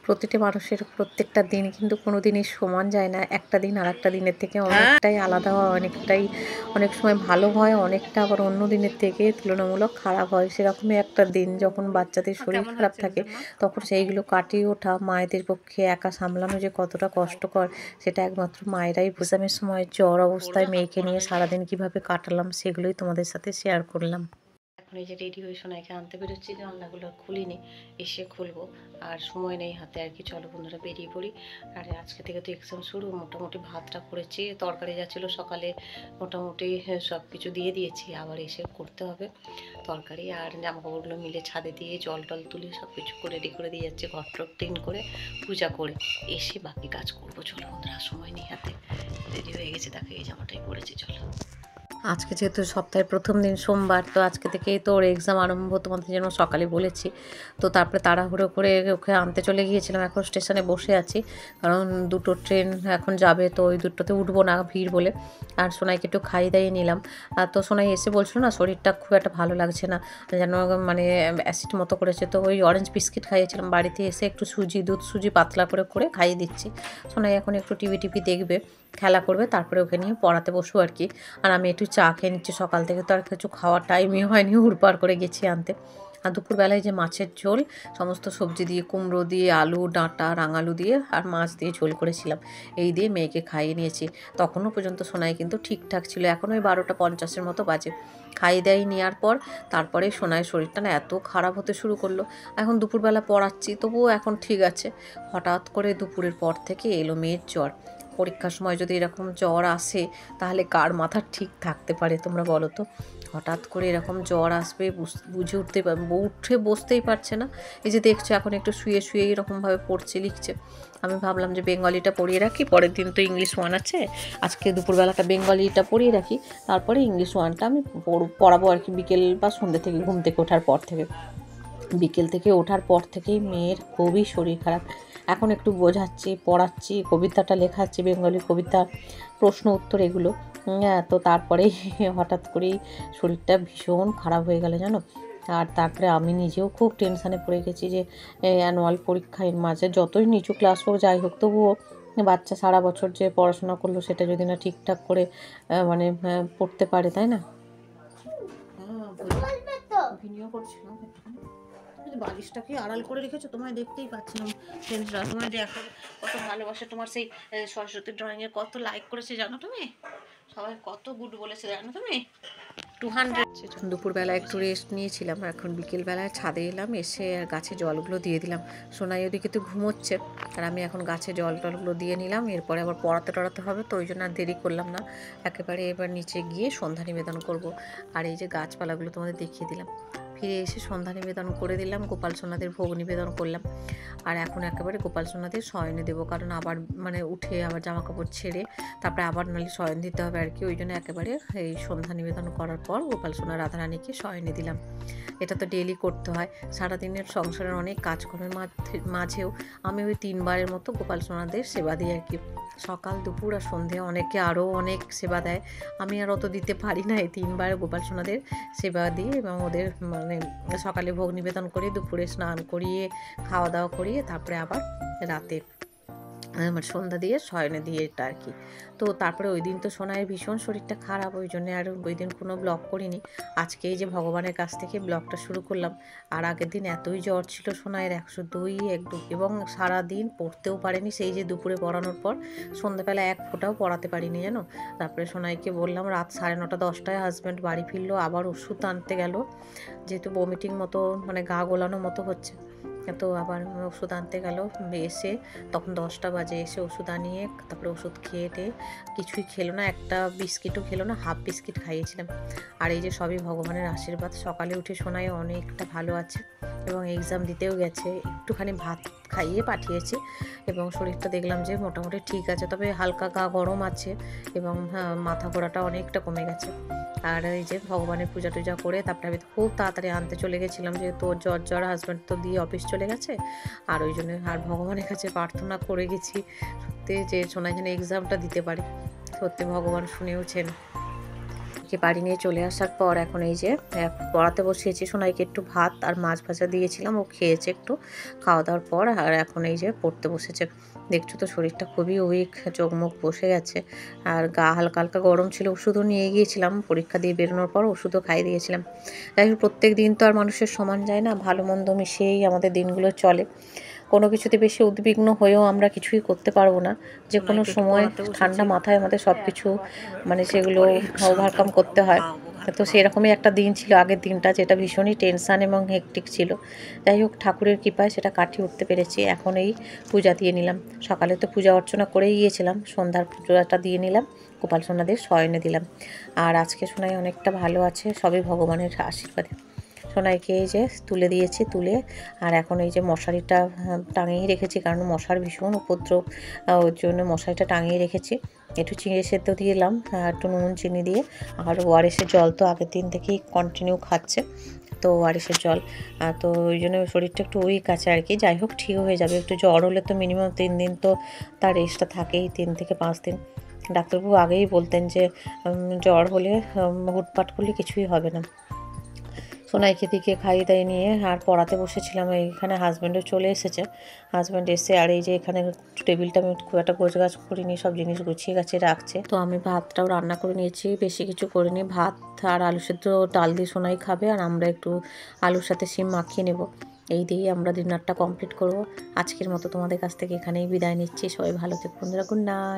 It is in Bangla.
প্রতিটি মানুষের প্রত্যেকটা দিন কিন্তু কোনো দিনই সমান যায় না। একটা দিন আর একটা দিনের থেকে অনেকটাই আলাদা হয়, অনেক সময় ভালো হয়, অনেকটা আবার অন্য দিনের থেকে তুলনামূলক খারাপ হয়। সেরকমই একটা দিন যখন বাচ্চাদের শরীর খারাপ থাকে তখন সেইগুলো কাটিয়ে ওঠা মায়েদের পক্ষে একা সামলানো যে কতটা কষ্টকর সেটা একমাত্র মায়েরাই বোঝে। এক্সামের সময় জ্বর অবস্থায় মেয়েকে নিয়ে সারাদিন কিভাবে কাটালাম সেগুলোই তোমাদের সাথে শেয়ার করলাম। এখন এই যে রেডি হয়ে সোনাইকে আনতে বেরোচ্ছি, জানলাগুলো খুলিনি, এসে খুলবো আর সময় নেই হাতে আর কি। চলো বন্ধুরা বেরিয়ে পড়ি। আর আজকে থেকে তো এক্সাম শুরু। মোটামুটি ভাতটা করেছি, তরকারি যা ছিল সকালে মোটামুটি সব কিছু দিয়ে দিয়েছি, আবার এসে করতে হবে তরকারি। আর জামাকাপড়গুলো মিলে ছাদে দিয়ে জল টল তুলে সব কিছু করে রেডি করে দিয়ে যাচ্ছে, ঘর টর ক্লিন করে পূজা করে এসে বাকি কাজ করবো। চলো বন্ধুরা সময় নেই হাতে, রেডি হয়ে গেছে, দেখো এই জামাটাই পরেছি। চলো আজকে যেহেতু সপ্তাহের প্রথম দিন সোমবার, তো আজকে থেকেই তো ওর এক্সাম আরম্ভ, তোমাদের জন্য সকালে বলেছি। তো তারপরে তাড়াহুড়ো করে ওকে আনতে চলে গিয়েছিলাম। এখন স্টেশনে বসে আছি, কারণ দুটো ট্রেন এখন যাবে, তো ওই দুটোতে উঠবো না ভিড় বলে। আর সোনাইকে একটু খাইয়ে দাইয়ে নিলাম। আর তো সোনাই এসে বলছিল না শরীরটা খুব একটা ভালো লাগছে না, যেন মানে অ্যাসিড মতো করেছে। তো ওই অরেঞ্জ বিস্কিট খাইয়েছিলাম, বাড়িতে এসে একটু দুধ সুজি পাতলা করে খাইয়ে দিচ্ছি। সোনাই এখন একটু টিভি দেখবে, খেলা করবে, তারপরে ওকে নিয়ে পড়াতে বসবো আর কি। আর আমি একটু চা খেয়ে নিচ্ছি, সকাল থেকে তো আর কিছু খাওয়ার টাইমই হয়নি, হুড়পাড় করে গেছি আনতে। আর দুপুরবেলায় যে মাছের ঝোল সমস্ত সবজি দিয়ে, কুমড়ো দিয়ে, আলু ডাঁটা রাঙালু দিয়ে আর মাছ দিয়ে ঝোল করেছিলাম, এই দিয়ে মেয়েকে খাইয়ে নিয়েছি। তখনও পর্যন্ত সোনাই কিন্তু ঠিকঠাক ছিল। এখন ওই 12:50 মতো বাজে। খাইয়ে দেয় নেওয়ার পর তারপরে সোনাইয়ের শরীরটা না এত খারাপ হতে শুরু করলো। এখন দুপুরবেলা পড়াচ্ছি, তবুও এখন ঠিক আছে। হঠাৎ করে দুপুরের পর থেকে এলো মেয়ের জ্বর। পরীক্ষার সময় যদি এরকম জ্বর আসে তাহলে কার মাথা ঠিক থাকতে পারে তোমরা বলো তো? হঠাৎ করে এরকম জ্বর আসবে বুঝে উঠে বসতেই পারছে না। এই যে দেখছো এখন একটু শুয়ে এরকমভাবে পড়ছে লিখছে। আমি ভাবলাম যে বেঙ্গলিটা পড়িয়ে রাখি, পরের দিন তো ইংলিশ 1 আছে, আজকে দুপুরবেলাটা বেঙ্গলিটা পড়িয়ে রাখি, তারপরে ইংলিশ 1টা আমি পড়াবো আর কি, বিকেল বা সন্ধ্যে থেকে ঘুম থেকে ওঠার পর থেকে। বিকেল থেকে ওঠার পর থেকেই মেয়ের খুবই শরীর খারাপ। এখন একটু বোঝাচ্ছি, পড়াচ্ছি, কবিতাটা লেখাচ্ছি, বেঙ্গলি কবিতা, প্রশ্ন উত্তর এগুলো। তো তারপরেই হঠাৎ করেই শরীরটা ভীষণ খারাপ হয়ে গেল জানো। আর তারপরে আমি নিজেও খুব টেনশানে পড়ে গেছি যে অ্যানুয়াল পরীক্ষার মাঝে যতই নিচু ক্লাস হোক যাই হোক, তবুও বাচ্চা সারা বছর যে পড়াশোনা করলো সেটা যদি না ঠিকঠাক করে মানে পড়তে পারে, তাই না? ভিডিও করছিলাম, বালিশটাকে আড়াল করে রেখেছো, তোমায় দেখতেই পাচ্ছিলাম। ফ্রেন্ডসরা তোমায় দেখো কত ভালোবাসে, তোমার সেই সরস্বতী ড্রয়িংয়ে কত লাইক করেছে জানো তুমি, সবাই কত গুড বলেছে জানো তুমি, 200। দুপুরবেলা একটু রেস্ট নিয়েছিলাম, এখন বিকেলবেলায় ছাদে এলাম, এসে আর গাছে জলগুলো দিয়ে দিলাম। সোনাই ওদিকে তো ঘুমোচ্ছে, আর আমি এখন গাছে টলগুলো দিয়ে নিলাম। এরপরে আবার পড়াতে হবে, তো ওই জন্য আর দেরি করলাম না, একেবারে এবার নিচে গিয়ে সন্ধ্যা নিবেদন করব। আর এই যে গাছপালাগুলো তোমাদের দেখিয়ে দিলাম। ফিরে এসে সন্ধ্যা নিবেদন করে দিলাম, গোপাল সোনাদের ভোগ নিবেদন করলাম। আর এখন একেবারে গোপাল সোনাদের শয়নে দেবো, কারণ আবার মানে উঠে আবার জামা কাপড় ছেড়ে তারপরে আবার নাহলে শয়ন দিতে হবে আর কি। ওই জন্য একেবারে এই সন্ধ্যা নিবেদন করার পর গোপাল সোনা রাধারানীকে শয়নে দিলাম। এটা তো ডেইলি করতে হয়, সারাদিনের সংসারের অনেক কাজকর্মের মাঝেও আমি ওই 3বারের মতো গোপাল সোনাদের সেবা দিই আর কি, সকাল দুপুর আর সন্ধে। অনেকে আরও অনেক সেবা দেয়, আমি আর অত দিতে পারি না। এই 3বার গোপাল সোনাদের সেবা দিই এবং ওদের মানে সকালে ভোগ নিবেদন করে, দুপুরে স্নান করিয়ে খাওয়া দাওয়া করিয়ে তারপরে আবার রাতে মানে সন্ধ্যা দিয়ে শয়নে দিয়ে এটা আর কি। তো তারপরে ওই দিন তো সোনাইয়ের ভীষণ শরীরটা খারাপ, ওই জন্য আর ওই দিন কোনো ব্লগ করিনি। আজকে এই যে ভগবানের কাছ থেকে ব্লগটা শুরু করলাম। আর আগের দিন এতই জ্বর ছিল সোনাইয়ের 102 এবং সারাদিন পড়তেও পারেনি, সেই যে দুপুরে পড়ানোর পর সন্ধ্যাবেলা এক ফোঁটাও পড়াতে পারিনি জানো। তারপরে সোনাইকে বললাম, রাত 9:30-10টায় হাজব্যান্ড বাড়ি ফিরলো, আবার ওষুধ আনতে গেল, যেহেতু বমিটিং মতো মানে গা গোলানো মতো হচ্ছে, তো আবার ওষুধ আনতে গেল। এসে তখন 10টা বাজে, এসে ওষুধ আনিয়ে তারপরে ওষুধ খেয়ে কিছুই খেলো না, একটা বিস্কিটও খেলো না, হাফ বিস্কিট খাইয়েছিলাম। আর এই যে সবই ভগবানের আশীর্বাদ, সকালে উঠে শোনায় অনেকটা ভালো আছে এবং এক্সাম দিতেও গেছে। একটুখানি ভাত খাইয়ে পাঠিয়েছি এবং শরীরটা দেখলাম যে মোটামুটি ঠিক আছে, তবে হালকা গা গরম আছে এবং মাথা ঘোরাটা অনেকটা কমে গেছে। আর এই যে ভগবানের পূজা টুজা করে তারপরে আমি খুব তাড়াতাড়ি আনতে চলে গেছিলাম, যেহেতু ওর জ্বর হাজব্যান্ড তো দিয়ে অফিস চলে গেছে। আর ওই জন্য আর ভগবানের কাছে প্রার্থনা করে গেছি সত্যি যে সোনাই যেন এক্সামটা দিতে পারে, সত্যি ভগবান শুনেওছেন। সোনাইকে বাড়ি নিয়ে চলে আসার পর এখন এই যে পড়াতে বসিয়েছি। সোনাইকে একটু ভাত আর মাছ ভাজা দিয়েছিলাম, ও খেয়েছে একটু, খাওয়া দাওয়ার পর। আর এখন এই যে পড়তে বসেছে। দেখছো তো শরীরটা খুবই উইক, চোখ মুখ বসে গেছে, আর গা হালকা হালকা গরম ছিল। ওষুধও নিয়ে গিয়েছিলাম, পরীক্ষা দিয়ে বেরোনোর পর ওষুধও খাইয়ে দিয়েছিলাম। যাই হোক, প্রত্যেক দিন তো আর মানুষের সমান যায় না, ভালো মন্দ মিশিয়েই আমাদের দিনগুলো চলে। কোনো কিছুতে বেশি উদ্বিগ্ন হয়েও আমরা কিছুই করতে পারবো না। যে কোনো সময় ঠান্ডা মাথায় আমাদের সব কিছু মানে সেগুলো ওভারকাম করতে হয়। তো সেরকমই একটা দিন ছিল আগের দিনটা, যেটা ভীষণই টেনশান এবং হেকটিক ছিল। যাই হোক, ঠাকুরের কৃপায় সেটা কাটিয়ে উঠতে পেরেছি। এখন এই পূজা দিয়ে নিলাম। সকালে তো পূজা অর্চনা করেই গিয়েছিলাম, সন্ধ্যার পূজাটা দিয়ে নিলাম, গোপাল সোনাদের শয়নে দিলাম। আর আজকে সোনাই অনেকটা ভালো আছে, সবই ভগবানের আশীর্বাদে। সোনাইকে এই যে তুলে দিয়েছি, তুলে আর এখন এই যে মশারিটা টাঙিয়ে রেখেছি, কারণ মশার ভীষণ উপদ্রব, ওর জন্য মশারিটা টাঙিয়ে রেখেছি। একটু চিঁড়ে সেদ্ধ দিলাম, একটু নুন চিনি দিয়ে। আর ওআরএসের জল তো আগের দিন থেকেই কন্টিনিউ খাচ্ছে, তো ওআরএসের জল, তো ওই জন্য শরীরটা একটু উইক আছে আর কি। যাই হোক, ঠিক হয়ে যাবে। একটু জ্বর হলে তো মিনিমাম 3 দিন তো তার রেস্টটা থাকেই, 3 থেকে 5 দিন। ডাক্তারবাবু আগেই বলতেন যে জ্বর হলে হুটপাট করলে কিছুই হবে না। সোনাইকে দিকে খাইয়ে দাইয়ে নিয়ে আর পড়াতে বসেছিলাম। এইখানে হাজব্যান্ডও চলে এসেছে। হাজব্যান্ড এসে আর এই যে এখানে টেবিলটা আমি খুব একটা গোছগাছ করিনি, সব জিনিস গুছিয়ে গাছে রাখছে। তো আমি ভাতটাও রান্না করে নিয়েছি, বেশি কিছু করিনি। ভাত আর আলু সেদ্ধ ডাল দিয়ে সোনাই খাবে, আর আমরা একটু আলুর সাথে শিম মাখিয়ে নেব। এই দিয়েই আমরা ডিনারটা কমপ্লিট করব। আজকের মতো তোমাদের কাছ থেকে এখানেই বিদায় নিচ্ছি। সবাই ভালো থেকো বন্ধুরা, গুড নাইট।